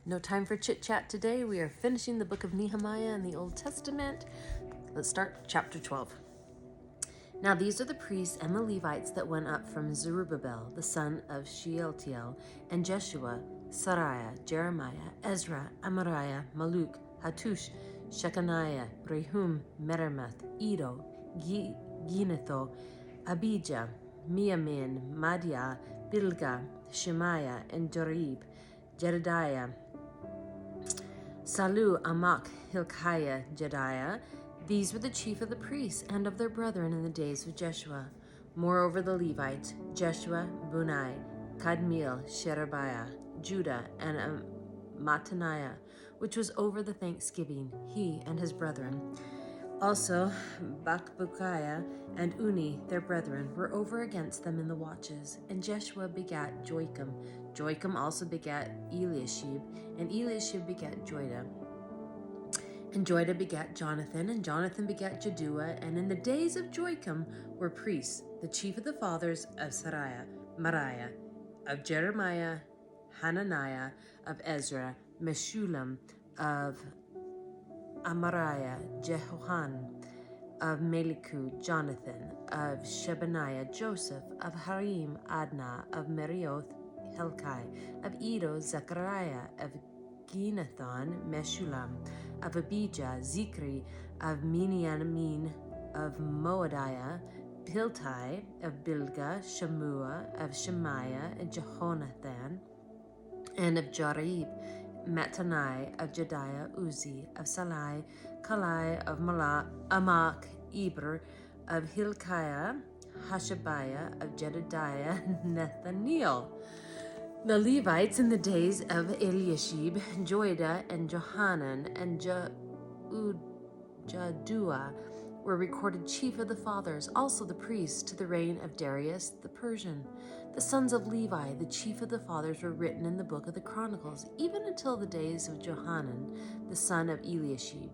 No time for chit-chat today. We are finishing the book of Nehemiah in the Old Testament. Let's start chapter 12. Now these are the priests and the Levites that went up from Zerubbabel, the son of Shealtiel, and Jeshua, Sariah, Jeremiah, Ezra, Amariah, Maluk, Hattush, Shechaniah, Rehum, Meremoth, Edo, Ginetho, Abijah, Miamin, Madiah, Bilgah, Shemaiah, and Jorib, Jedediah, Salu, Amok, Hilkiah, Jediah. These were the chief of the priests and of their brethren in the days of Jeshua. Moreover, the Levites, Jeshua, Bunai, Kadmiel, Sherebiah, Judah, and Mattaniah, which was over the thanksgiving, he and his brethren. Also, Bakbukiah and Uni, their brethren, were over against them in the watches. And Jeshua begat Joachim. Joachim also begat Eliashib, and Eliashib begat Joiada. And Joiada begat Jonathan, and Jonathan begat Jaddua. And in the days of Joachim were priests, the chief of the fathers of Sariah, Mariah, of Jeremiah, Hananiah, of Ezra, Meshullam, of Amariah, Jehohan, of Meliku, Jonathan, of Shebaniah, Joseph, of Harim, Adnah, of Merioth, Helkai, of Edo, Zechariah, of Ginethon, Meshullam, of Abijah, Zikri, of Miniamin, of Moadiah, Piltai, of Bilgah, Shemua, of Shemaiah, and Jehonathan, and of Jarib, Mattanai, of Jediah, Uzi, of Salai, Kalai, of Amok, Eber, of Hilkiah, Hashabiah, of Jedediah, Nathaniel. The Levites in the days of Eliashib, Joiada, and Johanan, and Jaddua were recorded chief of the fathers, also the priests, to the reign of Darius the Persian. The sons of Levi, the chief of the fathers, were written in the book of the Chronicles, even until the days of Johanan, the son of Eliashib.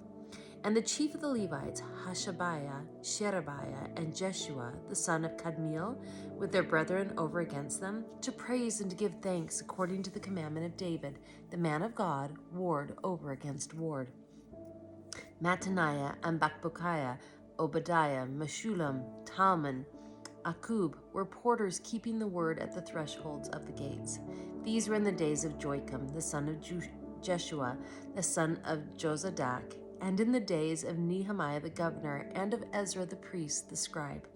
And the chief of the Levites, Hashabiah, Sherebiah, and Jeshua, the son of Kadmiel, with their brethren over against them, to praise and to give thanks according to the commandment of David, the man of God, ward over against ward. Mattaniah and Bakbukiah, Obadiah, Meshullam, Talman, Akub were porters keeping the word at the thresholds of the gates. These were in the days of Joachim, the son of Jeshua, the son of Jozadak, and in the days of Nehemiah the governor, and of Ezra the priest, the scribe.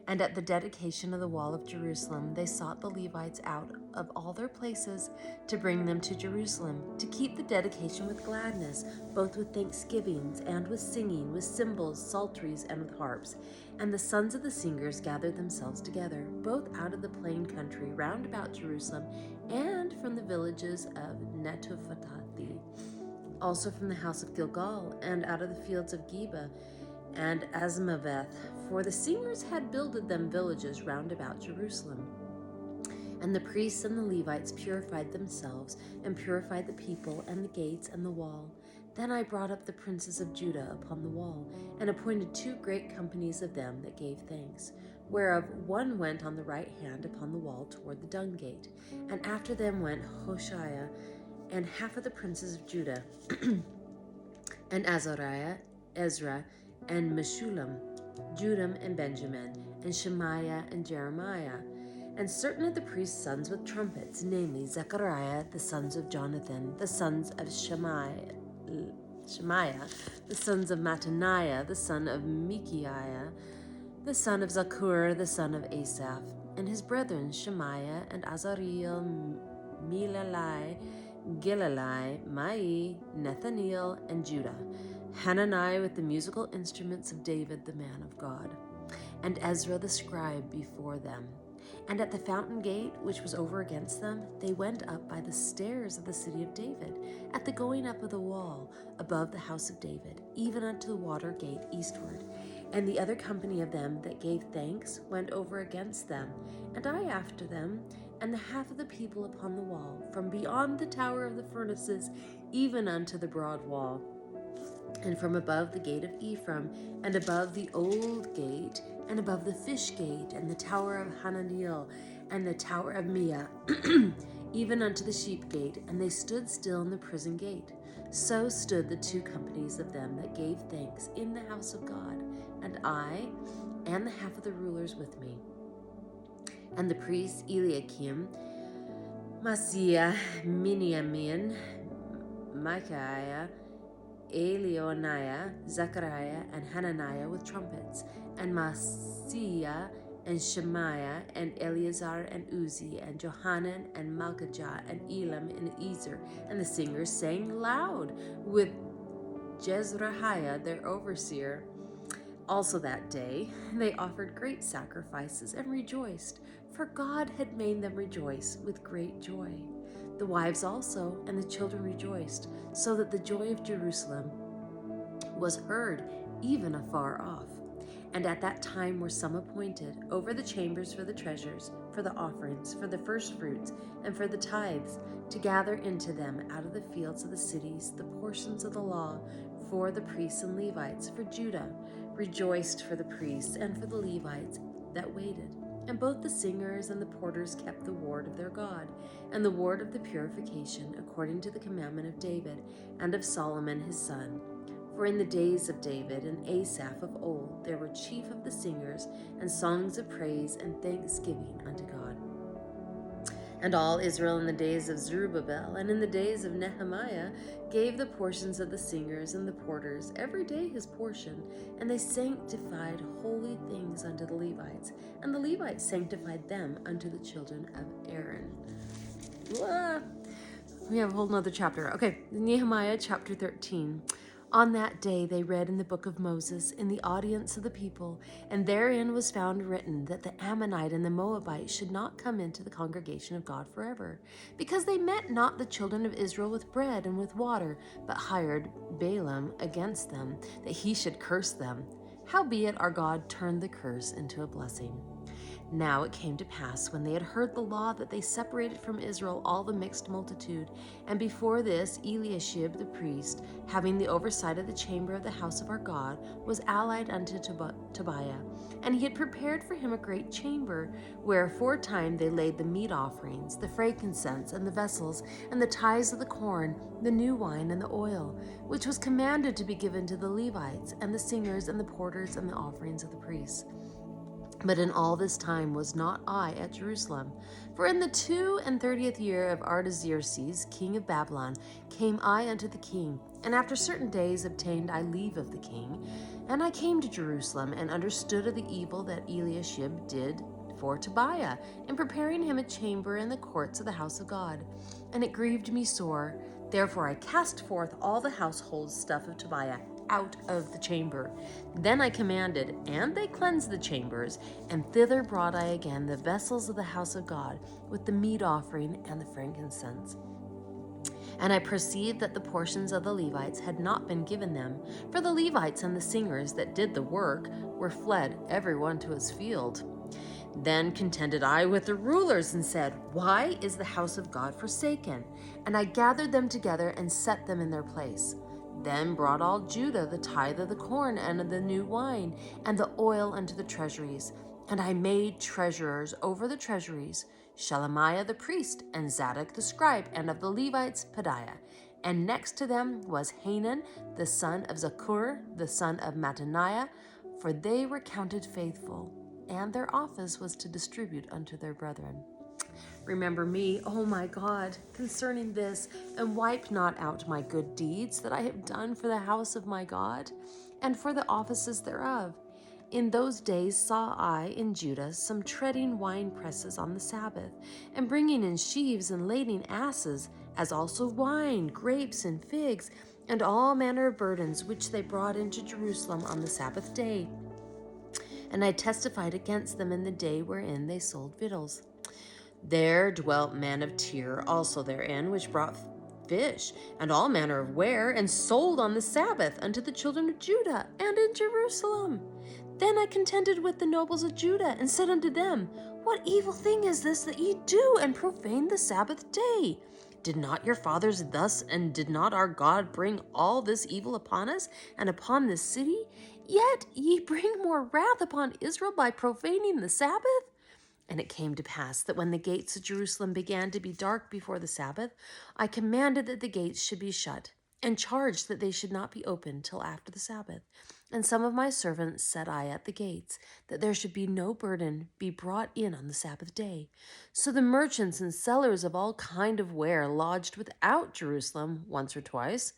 And at the dedication of the wall of Jerusalem, they sought the Levites out of all their places to bring them to Jerusalem, to keep the dedication with gladness, both with thanksgivings and with singing, with cymbals, psalteries, and with harps. And the sons of the singers gathered themselves together, both out of the plain country round about Jerusalem, and from the villages of Netophathi, also from the house of Gilgal, and out of the fields of Geba and Azmaveth, for the singers had builded them villages round about Jerusalem. And the priests and the Levites purified themselves, and purified the people, and the gates, and the wall. Then I brought up the princes of Judah upon the wall, and appointed 2 great companies of them that gave thanks, whereof one went on the right hand upon the wall toward the dung gate. And after them went Hoshea, and half of the princes of Judah, and Azariah, Ezra, and Meshullam, Judah and Benjamin, and Shemaiah and Jeremiah, and certain of the priest's sons with trumpets, namely Zechariah, the sons of Jonathan, the sons of Shemaiah, the sons of Mattaniah, the son of Michaiah, the son of Zakur, the son of Asaph, and his brethren Shemaiah and Azariel, Milalai, Gilalai, Mai, Nathaniel, and Judah, Hanani with the musical instruments of David the man of God, and Ezra the scribe before them. And at the fountain gate, which was over against them, they went up by the stairs of the city of David, at the going up of the wall, above the house of David, even unto the water gate eastward. And the other company of them that gave thanks went over against them, and I after them, and the half of the people upon the wall, from beyond the tower of the furnaces, even unto the broad wall, and from above the gate of Ephraim, and above the old gate, and above the fish gate, and the tower of Hananiel, and the tower of Mia, even unto the sheep gate, and they stood still in the prison gate. So stood the 2 companies of them that gave thanks in the house of God, and I, and the half of the rulers with me. And the priests Eliakim, Maaseiah, Miniamin, Micaiah, Elionaiah, Zechariah, and Hananiah with trumpets, and Maaseiah, and Shemaiah, and Eleazar, and Uzi, and Johanan, and Malchijah, and Elam, and Ezer. And the singers sang loud with Jezrahiah, their overseer. Also that day they offered great sacrifices and rejoiced, for God had made them rejoice with great joy. The wives also and the children rejoiced, so that the joy of Jerusalem was heard even afar off. And at that time were some appointed over the chambers for the treasures, for the offerings, for the firstfruits, and for the tithes, to gather into them out of the fields of the cities the portions of the law for the priests and Levites. For Judah rejoiced for the priests and for the Levites that waited. And both the singers and the porters kept the ward of their God, and the ward of the purification, according to the commandment of David and of Solomon his son. For in the days of David and Asaph of old there were chief of the singers, and songs of praise and thanksgiving unto God. And all Israel in the days of Zerubbabel and in the days of Nehemiah gave the portions of the singers and the porters every day his portion, and they sanctified holy things unto the Levites, and the Levites sanctified them unto the children of Aaron. Blah. We have a whole nother chapter. Okay, Nehemiah chapter 13. On that day they read in the book of Moses in the audience of the people, and therein was found written that the Ammonite and the Moabite should not come into the congregation of God forever, because they met not the children of Israel with bread and with water, but hired Balaam against them, that he should curse them. Howbeit our God turned the curse into a blessing. Now it came to pass, when they had heard the law, that they separated from Israel all the mixed multitude. And before this, Eliashib the priest, having the oversight of the chamber of the house of our God, was allied unto Tobiah. And he had prepared for him a great chamber, where aforetime they laid the meat offerings, the frankincense, and the vessels, and the tithes of the corn, the new wine, and the oil, which was commanded to be given to the Levites, and the singers, and the porters, and the offerings of the priests. But in all this time was not I at Jerusalem. For in the 32nd year of Artaxerxes, king of Babylon, came I unto the king, and after certain days obtained I leave of the king. And I came to Jerusalem, and understood of the evil that Eliashib did for Tobiah, in preparing him a chamber in the courts of the house of God. And it grieved me sore. Therefore I cast forth all the household stuff of Tobiah out of the chamber. Then I commanded, and they cleansed the chambers, and thither brought I again the vessels of the house of God, with the meat offering and the frankincense. And I perceived that the portions of the Levites had not been given them, for the Levites and the singers that did the work were fled every one to his field. Then contended I with the rulers, and said, Why is the house of God forsaken? And I gathered them together and set them in their place. Then brought all Judah the tithe of the corn and of the new wine, and the oil unto the treasuries. And I made treasurers over the treasuries, Shelemiah the priest, and Zadok the scribe, and of the Levites Pedaiah. And next to them was Hanan the son of Zakur, the son of Mattaniah, for they were counted faithful, and their office was to distribute unto their brethren. Remember me, O my God, concerning this, and wipe not out my good deeds that I have done for the house of my God, and for the offices thereof. In those days saw I in Judah some treading wine presses on the Sabbath, and bringing in sheaves and lading asses, as also wine, grapes, and figs, and all manner of burdens which they brought into Jerusalem on the Sabbath day. And I testified against them in the day wherein they sold victuals. There dwelt men of Tyre also therein, which brought fish and all manner of ware, and sold on the Sabbath unto the children of Judah and in Jerusalem. Then I contended with the nobles of Judah, and said unto them, What evil thing is this that ye do, and profane the Sabbath day? Did not your fathers thus, and did not our God bring all this evil upon us, and upon this city? Yet ye bring more wrath upon Israel by profaning the Sabbath? And it came to pass that when the gates of Jerusalem began to be dark before the Sabbath, I commanded that the gates should be shut, and charged that they should not be opened till after the Sabbath. And some of my servants set I at the gates, that there should be no burden be brought in on the Sabbath day. So the merchants and sellers of all kind of ware lodged without Jerusalem once or twice.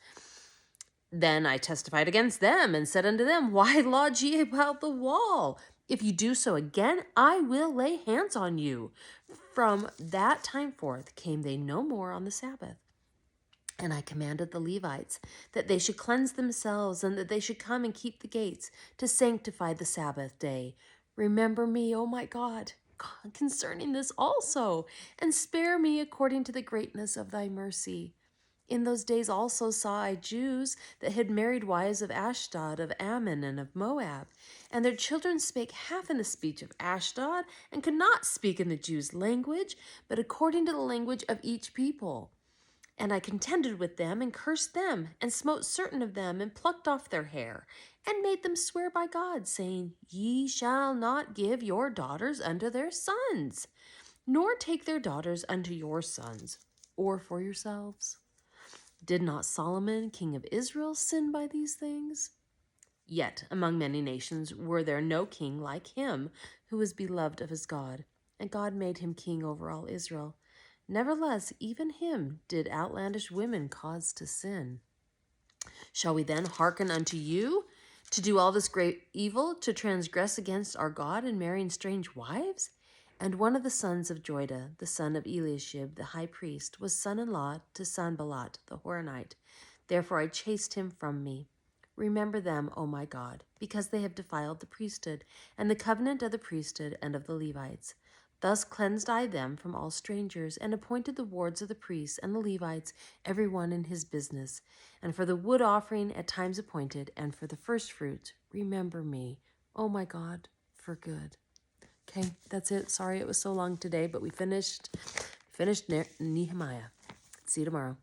Then I testified against them, and said unto them, Why lodge ye about the wall? If you do so again, I will lay hands on you. From that time forth came they no more on the Sabbath. And I commanded the Levites that they should cleanse themselves, and that they should come and keep the gates, to sanctify the Sabbath day. Remember me, O my God, concerning this also, and spare me according to the greatness of thy mercy. In those days also saw I Jews that had married wives of Ashdod, of Ammon, and of Moab. And their children spake half in the speech of Ashdod, and could not speak in the Jews' language, but according to the language of each people. And I contended with them, and cursed them, and smote certain of them, and plucked off their hair, and made them swear by God, saying, Ye shall not give your daughters unto their sons, nor take their daughters unto your sons, or for yourselves. Did not Solomon, king of Israel, sin by these things? Yet among many nations were there no king like him, who was beloved of his God, and God made him king over all Israel. Nevertheless, even him did outlandish women cause to sin. Shall we then hearken unto you, to do all this great evil, to transgress against our God in marrying strange wives? And one of the sons of Joiada, the son of Eliashib, the high priest, was son-in-law to Sanballat the Horonite. Therefore I chased him from me. Remember them, O my God, because they have defiled the priesthood, and the covenant of the priesthood and of the Levites. Thus cleansed I them from all strangers, and appointed the wards of the priests and the Levites, every one in his business. And for the wood offering at times appointed, and for the first fruits, remember me, O my God, for good. Okay, that's it. Sorry it was so long today, but we finished Nehemiah. See you tomorrow.